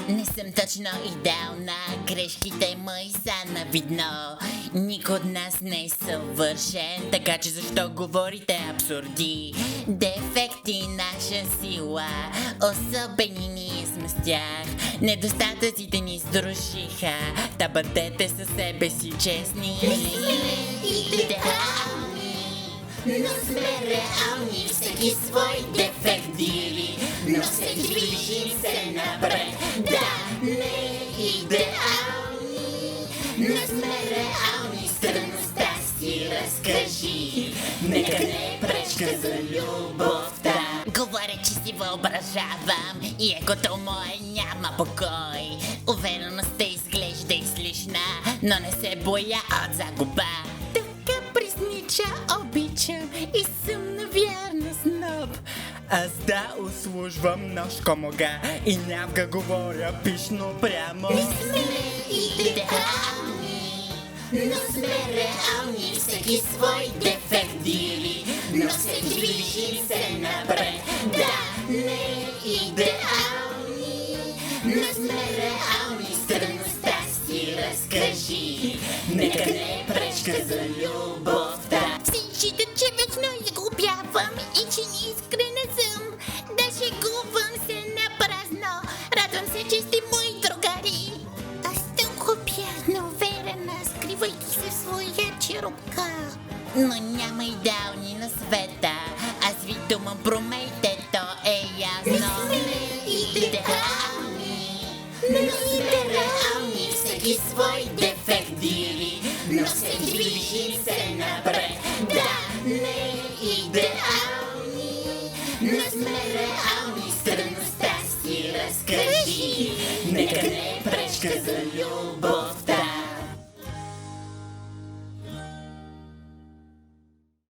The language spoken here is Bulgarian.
Не съм точно идеална, грешките мои са на видно. Никой от нас не е съвършен, така че защо говорите абсурди? Дефекти наша сила, особени ние сме с тях. Недостатъците ни сдружиха, та бъдете със себе си честни. Но сме реални, всеки свой дефект дели, но се движим се напред. Да, не идеални, но сме реални, странността си разкажи. Нека не е пречка за любовта. Говоря, че си въображавам и егото мое няма покой. Увереността изглежда излишна, но не се боя от загуба. Приснича, обичам и съм навярна сноб. Аз да услужвам нощко мога и някога говоря пишно прямо. Не сме идеални, но сме реални, всеки свой дефект дели, но се движим се напред. Да, не идеални, но сме реални, странността си разкажи. Нека не е пречка за любовта. Всички че вечно изгубявам и че неискрена съм. Да шегувам се на празно. Радвам се, че сте мои другари. Аз съм глупя, уверена, скривайки се в своя черупка. Но няма идеални на света. Аз ви думам, промейте, то е ясно. Не сме идеални, но сме реални, всеки свой дефект дели, но се движим се напред. Да, не идеални, но сме реални, странността си разкажи. Нека не е пречка за любов.